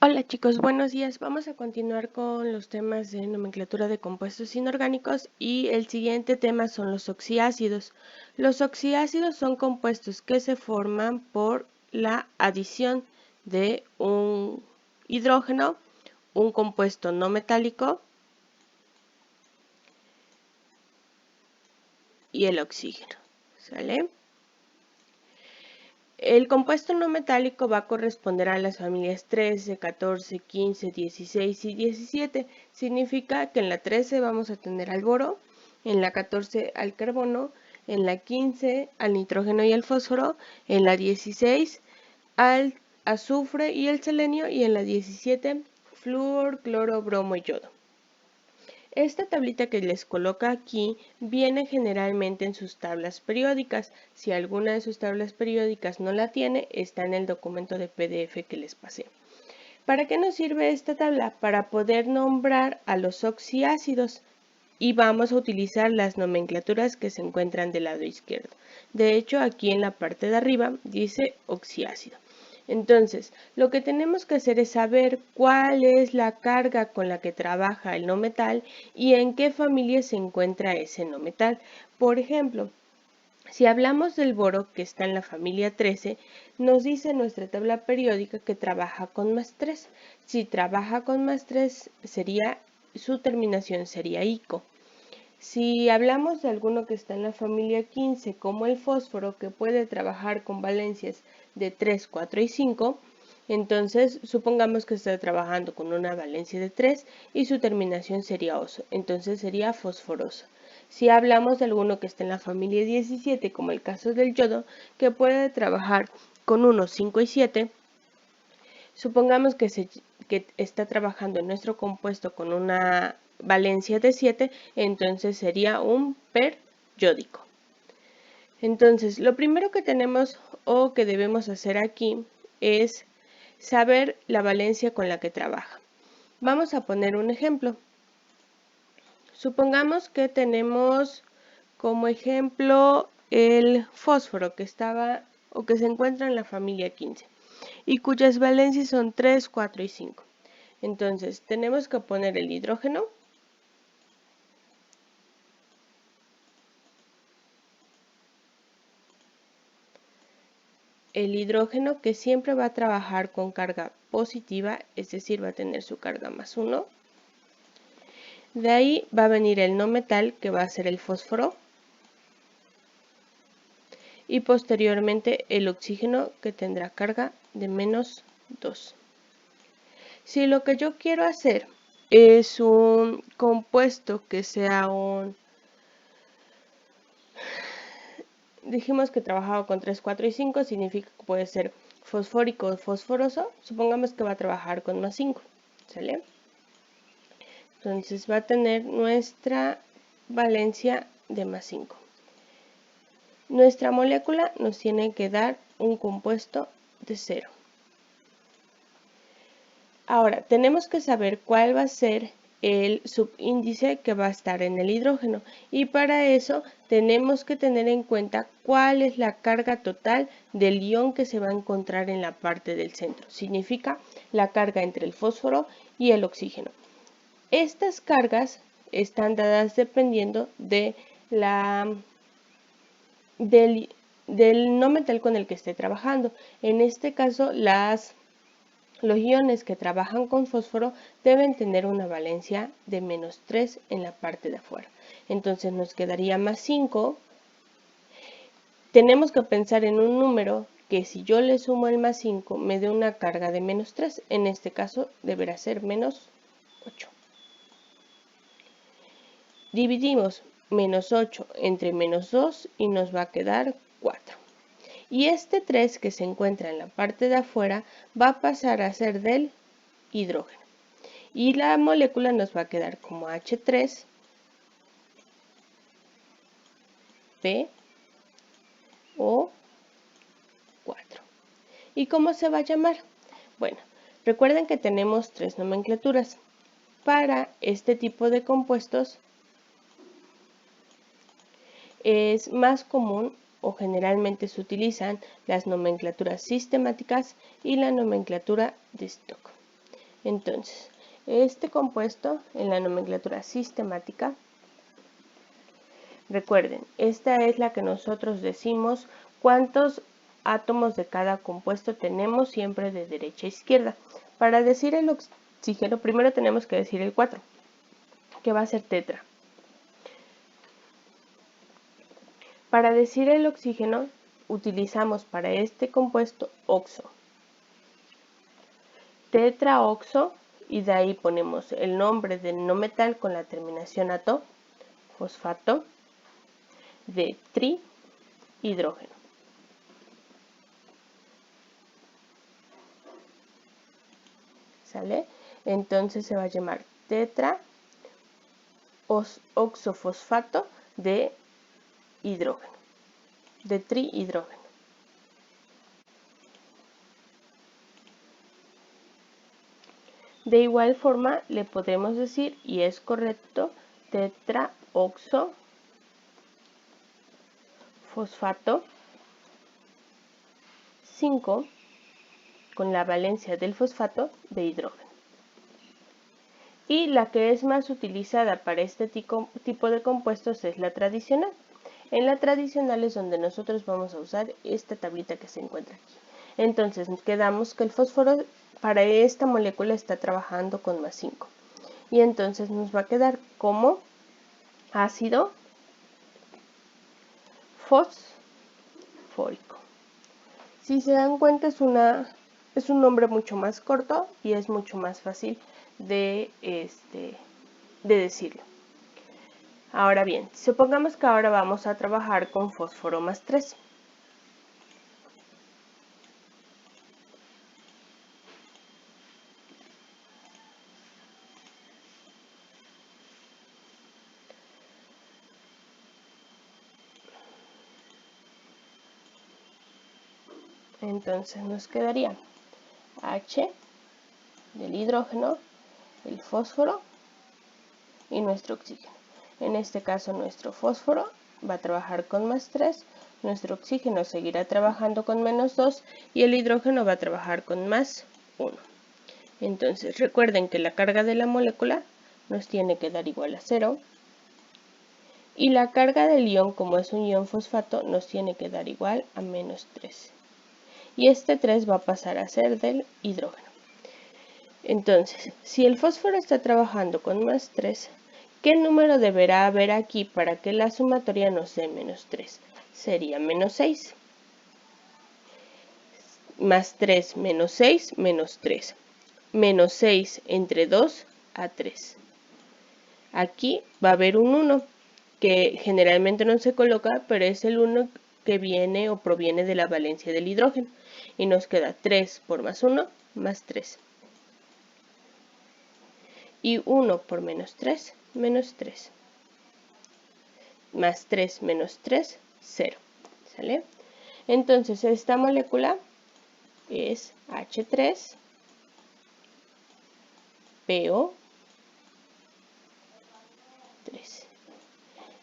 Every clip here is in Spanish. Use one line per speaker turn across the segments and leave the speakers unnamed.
Hola chicos, buenos días. Vamos a continuar con los temas de nomenclatura de compuestos inorgánicos y el siguiente tema son los oxiácidos. Los oxiácidos son compuestos que se forman por la adición de un hidrógeno, un compuesto no metálico y el oxígeno. ¿Sale? El compuesto no metálico va a corresponder a las familias 13, 14, 15, 16 y 17. Significa que en la 13 vamos a tener al boro, en la 14 al carbono, en la 15 al nitrógeno y al fósforo, en la 16 al azufre y el selenio y en la 17 flúor, cloro, bromo y yodo. Esta tablita que les coloca aquí viene generalmente en sus tablas periódicas. Si alguna de sus tablas periódicas no la tiene, está en el documento de PDF que les pasé. ¿Para qué nos sirve esta tabla? Para poder nombrar a los oxiácidos y vamos a utilizar las nomenclaturas que se encuentran del lado izquierdo. De hecho, aquí en la parte de arriba dice oxiácido. Entonces, lo que tenemos que hacer es saber cuál es la carga con la que trabaja el no metal y en qué familia se encuentra ese no metal. Por ejemplo, si hablamos del boro, que está en la familia 13, nos dice nuestra tabla periódica que trabaja con más 3. Si trabaja con más 3, su terminación sería ico. Si hablamos de alguno que está en la familia 15, como el fósforo, que puede trabajar con valencias de 3, 4 y 5, entonces supongamos que está trabajando con una valencia de 3 y su terminación sería oso, entonces sería fosforoso. Si hablamos de alguno que está en la familia 17, como el caso del yodo, que puede trabajar con 1, 5 y 7, supongamos que está trabajando en nuestro compuesto con una valencia de 7, entonces sería un periódico. Entonces, lo primero que tenemos o que debemos hacer aquí es saber la valencia con la que trabaja. Vamos a poner un ejemplo. Supongamos que tenemos como ejemplo el fósforo que estaba o que se encuentra en la familia 15 y cuyas valencias son 3, 4 y 5. Entonces, tenemos que poner el hidrógeno, que siempre va a trabajar con carga positiva, es decir, va a tener su carga más 1. De ahí va a venir el no metal, que va a ser el fósforo, y posteriormente el oxígeno, que tendrá carga de menos 2. Si lo que yo quiero hacer es un compuesto que sea dijimos que trabajaba con 3, 4 y 5, significa que puede ser fosfórico o fosforoso. Supongamos que va a trabajar con más 5, ¿sale? Entonces va a tener nuestra valencia de más 5. Nuestra molécula nos tiene que dar un compuesto de 0. Ahora, tenemos que saber cuál va a ser el subíndice que va a estar en el hidrógeno y para eso tenemos que tener en cuenta cuál es la carga total del ion que se va a encontrar en la parte del centro. Significa la carga entre el fósforo y el oxígeno. Estas cargas están dadas dependiendo de del no metal con el que esté trabajando. En este caso, los iones que trabajan con fósforo deben tener una valencia de menos 3 en la parte de afuera. Entonces nos quedaría más 5. Tenemos que pensar en un número que si yo le sumo el más 5 me dé una carga de menos 3. En este caso deberá ser menos 8. Dividimos menos 8 entre menos 2 y nos va a quedar 4. Y este 3 que se encuentra en la parte de afuera va a pasar a ser del hidrógeno. Y la molécula nos va a quedar como H3, P, O, 4. ¿Y cómo se va a llamar? Bueno, recuerden que tenemos 3 nomenclaturas. Para este tipo de compuestos es más común o generalmente se utilizan las nomenclaturas sistemáticas y la nomenclatura de stock. Entonces, este compuesto en la nomenclatura sistemática, recuerden, esta es la que nosotros decimos cuántos átomos de cada compuesto tenemos siempre de derecha a izquierda. Para decir el oxígeno, primero tenemos que decir el 4, que va a ser tetra. Para decir el oxígeno, utilizamos para este compuesto oxo. Tetraoxo, y de ahí ponemos el nombre del no metal con la terminación ato, fosfato, de trihidrógeno. ¿Sale? Entonces se va a llamar tetraoxofosfato de hidrógeno, de trihidrógeno. De igual forma le podemos decir, y es correcto, tetraoxofosfato 5 con la valencia del fosfato de hidrógeno. Y la que es más utilizada para este tipo de compuestos es la tradicional. En la tradicional es donde nosotros vamos a usar esta tablita que se encuentra aquí. Entonces quedamos que el fósforo para esta molécula está trabajando con más 5. Y entonces nos va a quedar como ácido fosfórico. Si se dan cuenta es un nombre mucho más corto y es mucho más fácil de decirlo. Ahora bien, supongamos que ahora vamos a trabajar con fósforo más 3. Entonces nos quedaría H del hidrógeno, el fósforo y nuestro oxígeno. En este caso nuestro fósforo va a trabajar con más 3, nuestro oxígeno seguirá trabajando con menos 2 y el hidrógeno va a trabajar con más 1. Entonces recuerden que la carga de la molécula nos tiene que dar igual a 0 y la carga del ion, como es un ion fosfato, nos tiene que dar igual a menos 3. Y este 3 va a pasar a ser del hidrógeno. Entonces, si el fósforo está trabajando con más 3, ¿qué número deberá haber aquí para que la sumatoria nos dé menos 3? Sería menos 6. Más 3 menos 6 menos 3. Menos 6 entre 2 a 3. Aquí va a haber un 1, que generalmente no se coloca, pero es el 1 que viene o proviene de la valencia del hidrógeno. Y nos queda 3 por más 1, más 3. Y 1 por menos 3, menos 3. Más 3 menos 3, 0. ¿Sale? Entonces esta molécula es H3PO.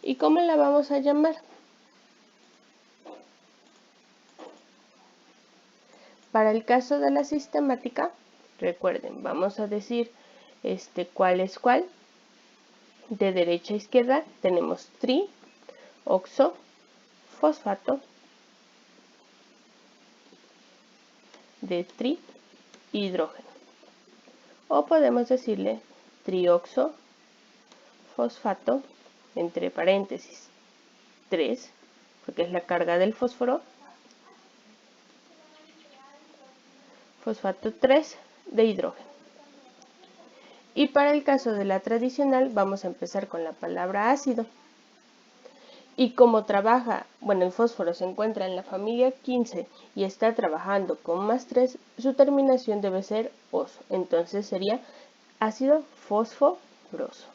¿Y cómo la vamos a llamar? Para el caso de la sistemática, recuerden, vamos a decir cuál es cuál. De derecha a izquierda tenemos trioxofosfato de trihidrógeno. O podemos decirle trioxofosfato, entre paréntesis, 3, porque es la carga del fósforo, fosfato 3 de hidrógeno. Y para el caso de la tradicional vamos a empezar con la palabra ácido. Y como trabaja, bueno, el fósforo se encuentra en la familia 15 y está trabajando con más 3, su terminación debe ser oso. Entonces sería ácido fosforoso.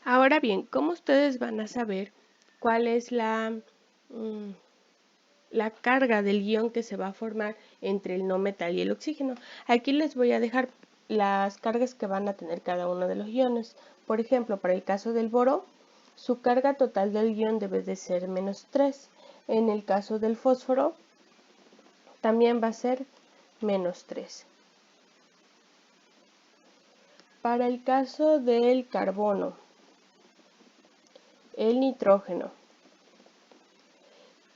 Ahora bien, ¿cómo ustedes van a saber cuál es la carga del ion que se va a formar entre el no metal y el oxígeno? Aquí les voy a dejar las cargas que van a tener cada uno de los iones. Por ejemplo, para el caso del boro, su carga total del ion debe de ser menos 3. En el caso del fósforo, también va a ser menos 3. Para el caso del carbono, el nitrógeno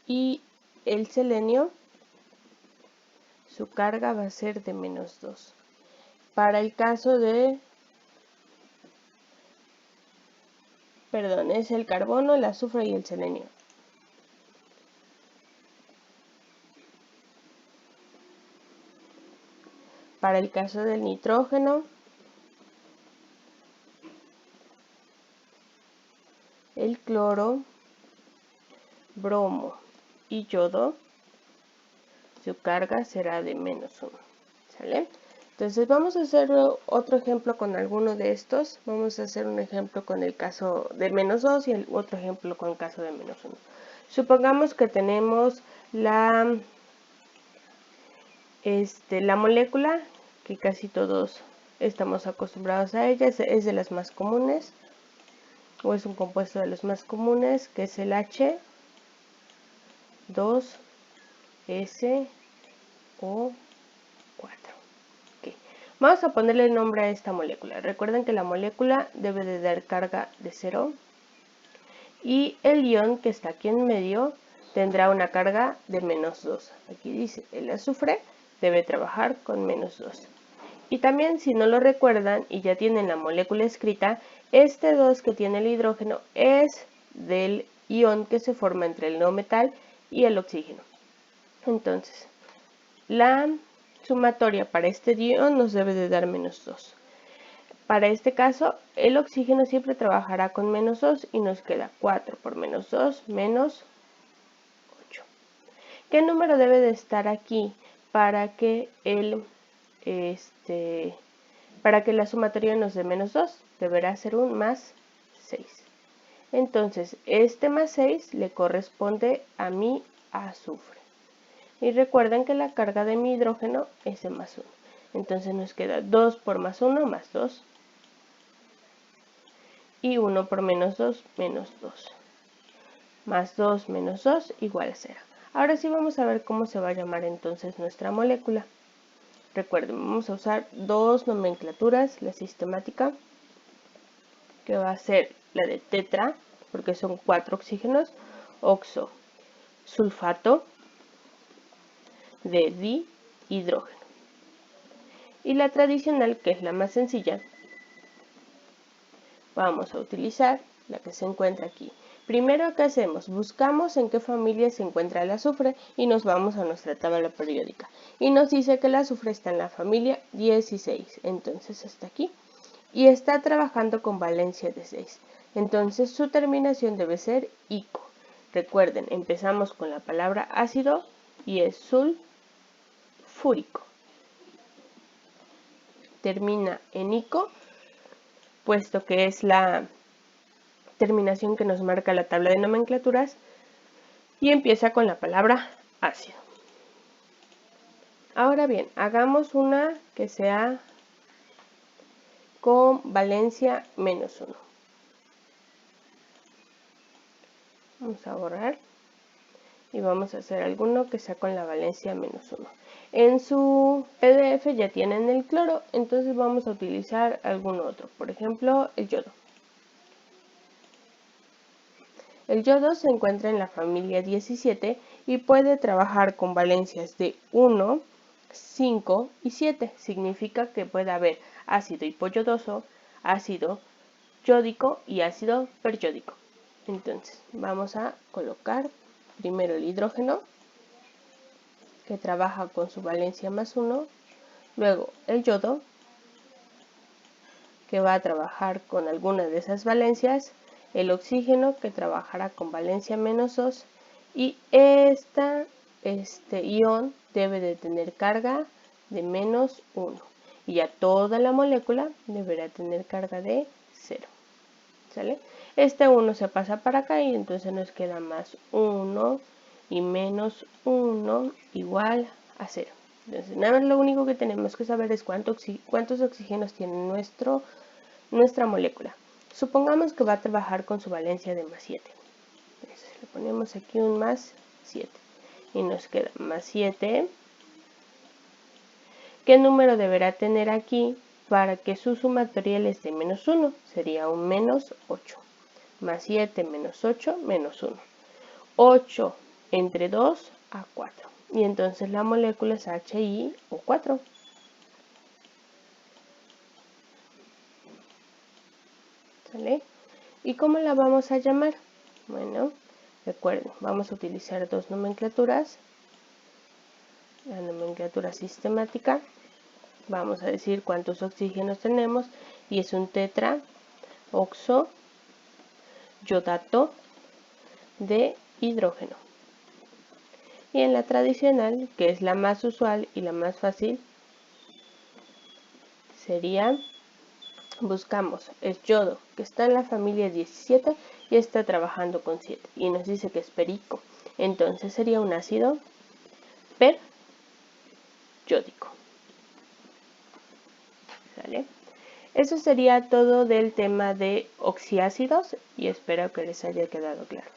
y el selenio, su carga va a ser de menos 2. Para el caso de, es el carbono, el azufre y el selenio. Para el caso del nitrógeno, el cloro, bromo y yodo, su carga será de menos 1. ¿Sale? Entonces vamos a hacer otro ejemplo con alguno de estos. Vamos a hacer un ejemplo con el caso de menos 2 y otro ejemplo con el caso de menos 1. Supongamos que tenemos la molécula, que casi todos estamos acostumbrados a ella, es de las más comunes, o es un compuesto de los más comunes, que es el H2SO4. Vamos a ponerle nombre a esta molécula. Recuerden que la molécula debe de dar carga de 0 y el ion que está aquí en medio tendrá una carga de menos 2. Aquí dice, el azufre debe trabajar con menos 2. Y también, si no lo recuerdan y ya tienen la molécula escrita, este 2 que tiene el hidrógeno es del ion que se forma entre el no metal y el oxígeno. Entonces, la sumatoria para este ion nos debe de dar menos 2. Para este caso, el oxígeno siempre trabajará con menos 2 y nos queda 4 por menos 2, menos 8. ¿Qué número debe de estar aquí para que la sumatoria nos dé menos 2? Deberá ser un más 6. Entonces, este más 6 le corresponde a mi azufre. Y recuerden que la carga de mi hidrógeno es de más 1. Entonces nos queda 2 por más 1, más 2. Y 1 por menos 2, menos 2. Más 2 menos 2 igual a 0. Ahora sí vamos a ver cómo se va a llamar entonces nuestra molécula. Recuerden, vamos a usar dos nomenclaturas, la sistemática, que va a ser la de tetra, porque son 4 oxígenos, oxo, sulfato, de dihidrógeno. Y la tradicional, que es la más sencilla, vamos a utilizar la que se encuentra aquí. Primero, ¿qué hacemos? Buscamos en qué familia se encuentra el azufre y nos vamos a nuestra tabla periódica. Y nos dice que el azufre está en la familia 16, entonces está aquí. Y está trabajando con valencia de 6. Entonces su terminación debe ser ico. Recuerden, empezamos con la palabra ácido y es sulfúrico. Termina en ico, puesto que es la terminación que nos marca la tabla de nomenclaturas, y empieza con la palabra ácido. Ahora bien, hagamos una que sea con valencia menos 1. Vamos a borrar y vamos a hacer alguno que sea con la valencia menos 1. En su PDF ya tienen el cloro, entonces vamos a utilizar algún otro, por ejemplo el yodo. El yodo se encuentra en la familia 17 y puede trabajar con valencias de 1, 5 y 7. Significa que puede haber ácido hipoyodoso, ácido yódico y ácido peryódico. Entonces vamos a colocar primero el hidrógeno, que trabaja con su valencia más 1, luego el yodo, que va a trabajar con alguna de esas valencias, el oxígeno, que trabajará con valencia menos 2, y este ion debe de tener carga de menos 1, y ya toda la molécula deberá tener carga de 0. ¿Sale? Este 1 se pasa para acá y entonces nos queda más 1 y menos 1 igual a 0. Entonces, nada más lo único que tenemos que saber es cuántos oxígenos tiene nuestra molécula. Supongamos que va a trabajar con su valencia de más 7. Entonces, le ponemos aquí un más 7. Y nos queda más 7 ¿Qué número deberá tener aquí para que su sumatoria les dé menos 1? Sería un menos 8. Más 7 menos 8 menos 1. 8 entre 2 a 4. Y entonces la molécula es HiO4. ¿Sale? ¿Y cómo la vamos a llamar? Bueno, recuerden, vamos a utilizar dos nomenclaturas. La nomenclatura sistemática. Vamos a decir cuántos oxígenos tenemos y es un tetraoxo yodato de hidrógeno. Y en la tradicional, que es la más usual y la más fácil, sería, buscamos el yodo, que está en la familia 17 y está trabajando con 7. Y nos dice que es perico. Entonces sería un ácido periódico. ¿Sale? Eso sería todo del tema de oxiácidos y espero que les haya quedado claro.